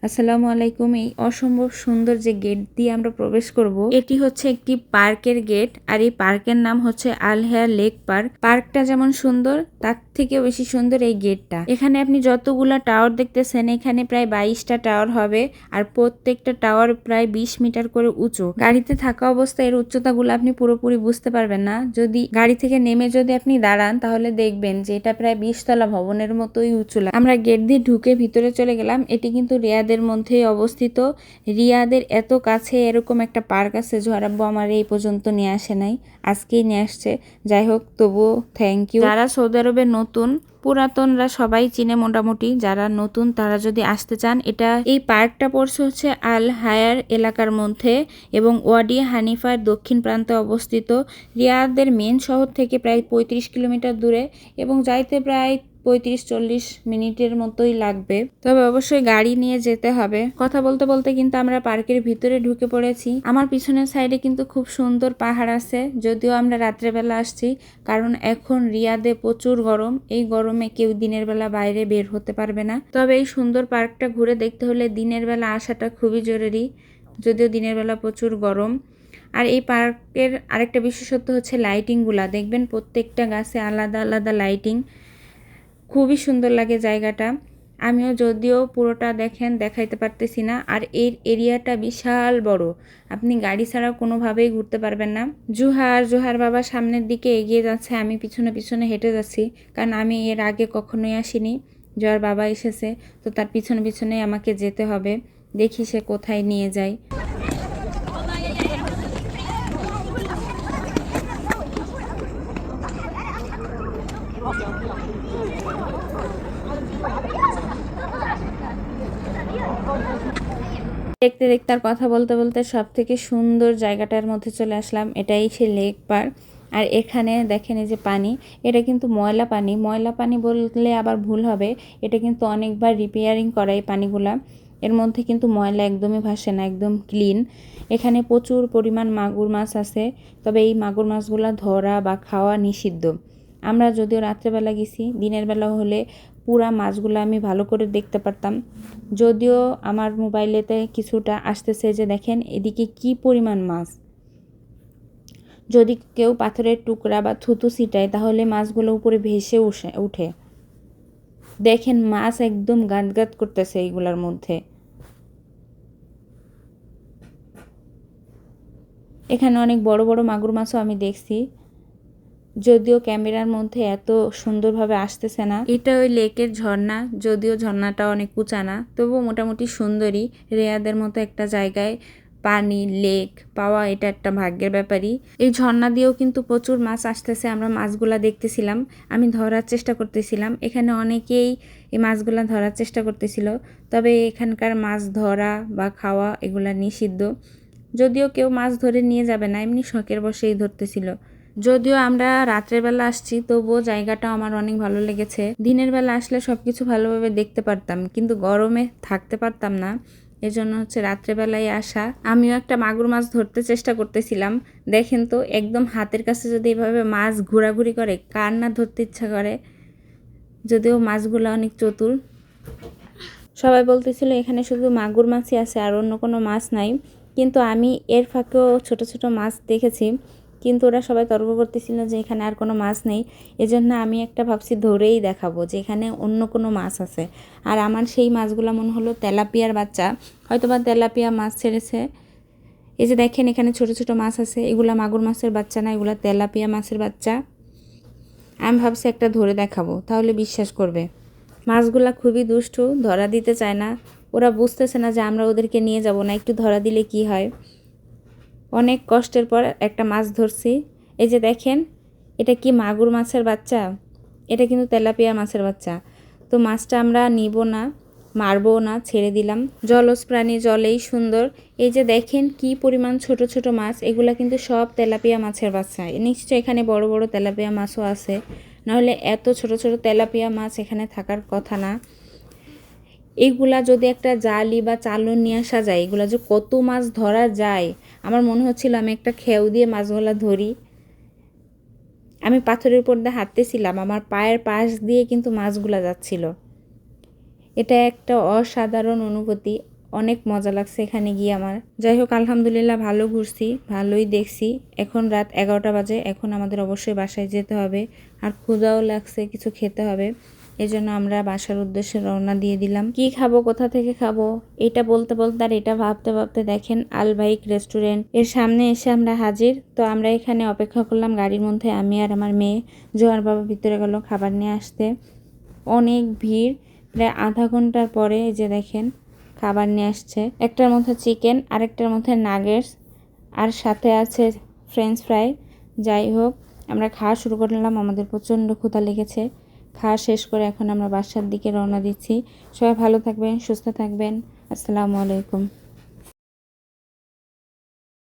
আসসালামু আলাইকুম। এই অসম্ভব সুন্দর যে গেট দিয়ে আমরা প্রবেশ করব, এটি হচ্ছে একটি পার্কের গেট। আর এই পার্কের নাম হচ্ছে আল হায়াত লেক পার্ক। পার্কটা যেমন সুন্দর, তার থেকেও বেশি সুন্দর এই গেটটা। এখানে আপনি যতগুলা টাওয়ার দেখতেছেন, এখানে প্রায় 22টা টাওয়ার হবে। আর প্রত্যেকটা টাওয়ার প্রায় 20 মিটার করে উঁচু। গাড়িতে থাকা অবস্থায় এর উচ্চতাগুলো আপনি পুরোপুরি বুঝতে পারবেন না। যদি গাড়ি থেকে নেমে যদি আপনি দাঁড়ান, তাহলে দেখবেন যে এটা প্রায় 20 তলা ভবনের মতোই উঁচু। আমরা গেট দিয়ে ঢুকে ভিতরে চলে গেলাম। এটি কিন্তু রিয়াদের মধ্যেই অবস্থিত। রিয়াদের এত কাছে এরকম একটা পার্ক আছে, জোহর আব্বু আমার এই পর্যন্ত নিয়ে আসে নাই, আজকেই নিয়ে আসছে। যাই হোক, তবুও থ্যাংক ইউ। যারা সৌদি আরবে নতুন, পুরাতনরা সবাই চিনে মোটামুটি, যারা নতুন তারা যদি আসতে চান, এই পার্কটা পড়ছে হচ্ছে আল হায়ার এলাকার মধ্যে এবং ওয়াডি হানিফার দক্ষিণ প্রান্তে অবস্থিত। রিয়াদের মেন শহর থেকে প্রায় 35 কিলোমিটার দূরে এবং যাইতে প্রায় 35-40 মিনিটের মতোই লাগবে। তবে অবশ্যই গাড়ি নিয়ে যেতে হবে। কথা বলতে বলতে কিন্তু আমরা পার্কের ভিতরে ঢুকে পড়েছি। আমার পিছনের সাইডে কিন্তু খুব সুন্দর পাহাড় আছে, যদিও আমরা রাত্রেবেলা আসছি, কারণ এখন রিয়াদে প্রচুর গরম। এই গরমে কেউ দিনের বেলা বাইরে বের হতে পারবে না। তবে এই সুন্দর পার্কটা ঘুরে দেখতে হলে দিনের বেলা আসাটা খুবই জরুরি, যদিও দিনের বেলা প্রচুর গরম। আর এই পার্কের আরেকটা বিশেষত্ব হচ্ছে লাইটিংগুলা। দেখবেন প্রত্যেকটা গাছে আলাদা আলাদা লাইটিং, খুবই সুন্দর লাগে জায়গাটা। আমিও যদিও পুরোটা দেখাইতে পারতেছি না। আর এর এরিয়াটা বিশাল বড়, আপনি গাড়ি ছাড়া কোনোভাবেই ঘুরতে পারবেন না। জোহার বাবা সামনের দিকে এগিয়ে যাচ্ছে, আমি পিছনে পিছনে হেঁটে যাচ্ছি, কারণ আমি এর আগে কখনোই আসিনি। জোহার বাবা এসেছে, তো তার পিছনে পিছনেই আমাকে যেতে হবে। দেখি সে কোথায় নিয়ে যায়। দেখতে দেখতে আর কথা বলতে বলতে সব থেকে সুন্দর জায়গাটার মধ্যে চলে আসলাম। এটাই সে লেক পার্ক। আর এখানে দেখেন এই যে পানি, এটা কিন্তু ময়লা পানি। ময়লা পানি বললে আবার ভুল হবে, এটা কিন্তু অনেকবার রিপেয়ারিং করা এই পানিগুলা। এর মধ্যে কিন্তু ময়লা একদমই ভাসে না, একদম ক্লিন। এখানে প্রচুর পরিমাণ মাগুর মাছ আছে, তবে এই মাগুর মাছগুলা ধরা বা খাওয়া নিষিদ্ধ। আমরা যদিও রাত্রেবেলা গেছি, দিনের বেলা হলে পুরা মাছগুলো আমি ভালো করে দেখতে পারতাম। যদিও আমার মোবাইলেতে কিছুটা আসতেছে, যে দেখেন এদিকে কি পরিমাণ মাছ। যদি কেউ পাথরের টুকরা বা থুতু ছিটায়, তাহলে মাছগুলো উপরে ভেসে উঠে। দেখেন মাছ একদম গাদগাদ করতেছে এইগুলার মধ্যে। এখানে অনেক বড় বড় মাগুর মাছও আমি দেখছি, যদিও ক্যামেরার মধ্যে এত সুন্দরভাবে আসতেছে না। এটা ওই লেকের ঝর্ণা, যদিও ঝর্ণাটা অনেক উঁচা না, তবুও মোটামুটি সুন্দরী। রিয়াদের মতো একটা জায়গায় পানি লেক পাওয়া, এটা একটা ভাগ্যের ব্যাপারই। এই ঝর্ণা দিয়েও কিন্তু প্রচুর মাছ আসতেছে, আমরা মাছগুলা দেখতেছিলাম, আমি ধরার চেষ্টা করতেছিলাম। এখানে অনেকেই এই মাছগুলা ধরার চেষ্টা করতেছিল, তবে এখানকার মাছ ধরা বা খাওয়া এগুলা নিষিদ্ধ। যদিও কেউ মাছ ধরে নিয়ে যাবে না, এমনি শখের বশেই ধরতেছিল। যদিও আমরা রাত্রের বেলা আসছি, তবুও জায়গাটা আমার অনেক ভালো লেগেছে। দিনের বেলা আসলে সবকিছু ভালোভাবে দেখতে পারতাম, কিন্তু গরমে থাকতে পারতাম না, এজন্য হচ্ছে রাত্রেবেলায় আসা। আমিও একটা মাগুর মাছ ধরতে চেষ্টা করতেছিলাম। দেখেন তো, একদম হাতের কাছে যদি এভাবে মাছ ঘোরাঘুরি করে, কার না ধরতে ইচ্ছা করে। যদিও মাছগুলো অনেক চতুর। সবাই বলতেছিল এখানে শুধু মাগুর মাছই আছে, আর অন্য কোনো মাছ নাই, কিন্তু আমি এর ফাঁকেও ছোট ছোট মাছ দেখেছি। কিন্তু ওরা সবাই তর্ক করতেছিল যে এখানে আর কোনো মাছ নেই। এজন্য আমি একটা ভাবছি ধরেই দেখাবো যে এখানে অন্য কোনো মাছ আছে। আর আমার সেই মাছগুলো মনে হলো তেলাপিয়ার বাচ্চা, হয়তো বা তেলাপিয়া মাছ ছেড়েছে। এই যে দেখেন এখানে ছোট ছোট মাছ আছে, এগুলা মাগুর মাছের বাচ্চা না, এগুলা তেলাপিয়া মাছের বাচ্চা। আমি ভাবছি একটা ধরে দেখাবো, তাহলে বিশ্বাস করবে। মাছগুলা খুবই দুষ্টু, ধরা দিতে চায় না। ওরা বুঝতেছে না যে আমরা ওদেরকে নিয়ে যাব না, একটু ধরা দিলে কি হয়। অনেক কষ্টের পর একটা মাছ ধরছি। এই যে দেখেন, এটা কি মাগুর মাছের বাচ্চা? এটা কিন্তু তেলাপিয়া মাছের বাচ্চা। তো মাছটা আমরা নিব না, মারবো না, ছেড়ে দিলাম। জলজ প্রাণী জলেই সুন্দর। এই যে দেখেন কি পরিমাণ ছোট ছোট মাছ, এগুলা কিন্তু সব তেলাপিয়া মাছের বাচ্চা। নিশ্চয় এখানে বড় বড় তেলাপিয়া মাছও আছে, নাহলে এত ছোট ছোট তেলাপিয়া মাছ এখানে থাকার কথা না। এইগুলা যদি একটা জালি বা চালন নিয়ে আসা যায়, এগুলা যে কত মাছ ধরা যায়। আমার মনে হচ্ছিল আমি একটা খেউ দিয়ে মাছগুলা ধরি। আমি পাথরের উপর দিয়ে হাঁটতেছিলাম, আমার পায়ের পাশ দিয়ে কিন্তু মাছগুলা যাচ্ছিল। এটা একটা অসাধারণ অনুভূতি, অনেক মজা লাগছে এখানে গিয়ে আমার। যাই হোক, আলহামদুলিল্লাহ ভালো ঘুরছি, ভালোই দেখছি। এখন রাত 11টা বাজে, এখন আমাদের অবশ্যই বাসায় যেতে হবে। আর ক্ষুধাও লাগছে, কিছু খেতে হবে। এজন্য আমরা বাসার উদ্দেশ্যে রওনা দিয়ে দিলাম। কি খাবো, কোথা থেকে খাবো, এটা বলতে বলতে আর এটা ভাবতে ভাবতে দেখেন আলবাইক রেস্টুরেন্ট এর সামনে এসে আমরা হাজির। তো আমরা এখানে অপেক্ষা করলাম গাড়ির মধ্যে, আমি আর আমার মেয়ে। জোয়ার বাবা ভিতরে গেল খাবার নিয়ে আসতে। অনেক ভিড়, প্রায় আধা ঘন্টার পরে এই যে দেখেন খাবার নিয়ে আসছে। একটার মধ্যে চিকেন, আরেকটার মধ্যে নাগেটস, আর সাথে আছে ফ্রেঞ্চ ফ্রাই। যাই হোক, আমরা খাওয়া শুরু করলাম, আমাদের প্রচণ্ড ক্ষুধা লেগেছে। খাওয়া শেষ করে এখন আমরা বাসার দিকে রওনা দিচ্ছি। সবাই ভালো থাকবেন, সুস্থ থাকবেন। আসসালামু আলাইকুম।